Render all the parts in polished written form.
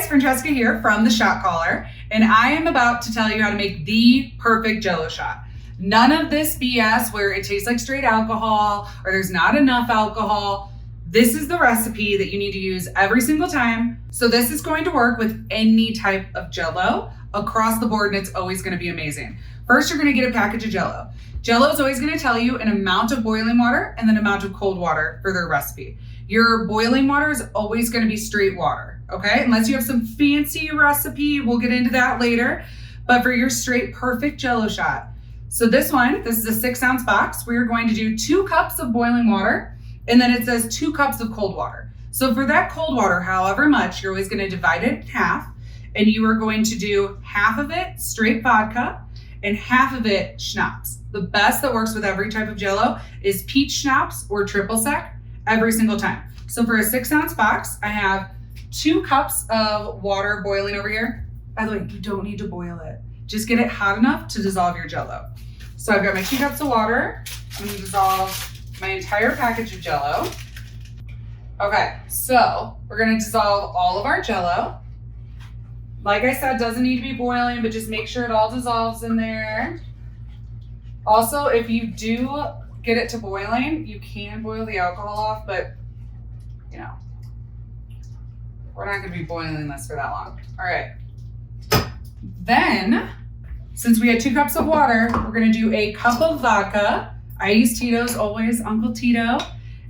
guys, Francesca here from the Shot Caller, and I am about to tell you how to make the perfect Jello shot. None of this BS where it tastes like straight alcohol or there's not enough alcohol. This is the recipe that you need to use every single time. So this is going to work with any type of Jello across the board, and it's always going to be amazing. First, you're going to get a package of Jello. Jello is always going to tell you an amount of boiling water and then amount of cold water for their recipe. Your boiling water is always going to be straight water, okay? Unless you have some fancy recipe, we'll get into that later. But for your straight perfect Jello shot. So this is a 6-ounce box. We're going to do 2 cups of boiling water, and then it says 2 cups of cold water. So for that cold water, however much, you're always going to divide it in half, and you are going to do half of it straight vodka and half of it schnapps. The best that works with every type of Jello is peach schnapps or triple sec every single time. So for a 6-ounce box, I have 2 cups of water boiling over here. By the way, you don't need to boil it. Just get it hot enough to dissolve your Jello. So I've got my 2 cups of water. I'm gonna dissolve my entire package of Jello. Okay, so we're gonna dissolve all of our Jello. Like I said, doesn't need to be boiling, but just make sure it all dissolves in there. Also, if you do get it to boiling, you can boil the alcohol off, but you know, we're not gonna be boiling this for that long. All right. Then, since we had 2 cups of water, we're gonna do a cup of vodka. I use Tito's, always Uncle Tito.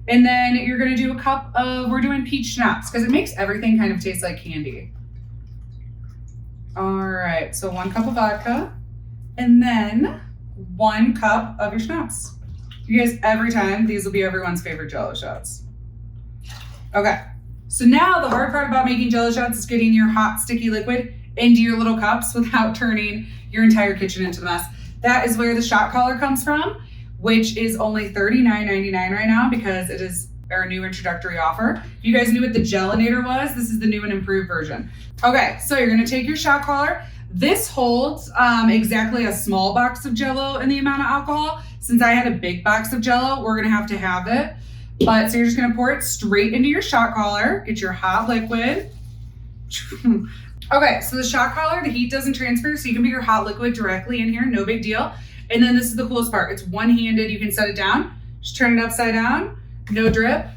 And then you're gonna do a cup of, we're doing peach schnapps because it makes everything kind of taste like candy. All right, so 1 cup of vodka and then 1 cup of your schnapps. You guys, every time, these will be everyone's favorite Jello shots. Okay, so now the hard part about making Jello shots is getting your hot, sticky liquid into your little cups without turning your entire kitchen into the mess. That is where the Shot Caller comes from, which is only $39.99 right now because it is our new introductory offer. If you guys knew what the Jellinator was, this is the new and improved version. Okay, so you're gonna take your Shot Caller. This holds exactly a small box of Jello in the amount of alcohol. Since I had a big box of Jello, we're gonna have to have it. But so you're just gonna pour it straight into your Shot Caller, get your hot liquid. Okay, so the Shot Caller, the heat doesn't transfer, so you can put your hot liquid directly in here, no big deal. And then this is the coolest part. It's one-handed, you can set it down, just turn it upside down, no drip.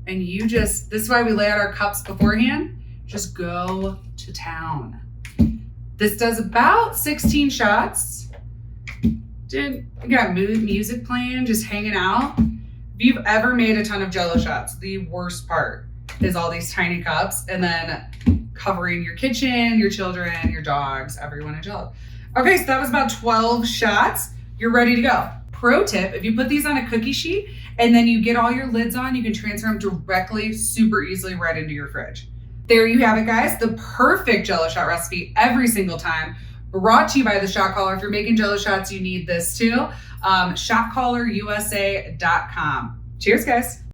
And you just, this is why we lay out our cups beforehand, just go to town. This does about 16 shots. You got music playing, just hanging out. If you've ever made a ton of Jello shots, the worst part is all these tiny cups and then covering your kitchen, your children, your dogs, everyone in Jello. Okay, so that was about 12 shots. You're ready to go. Pro tip, if you put these on a cookie sheet and then you get all your lids on, you can transfer them directly, super easily right into your fridge. There you have it, guys. The perfect Jello shot recipe every single time. Brought to you by the Shot Caller. If you're making Jello shots, you need this too. ShotCallerUSA.com. Cheers, guys.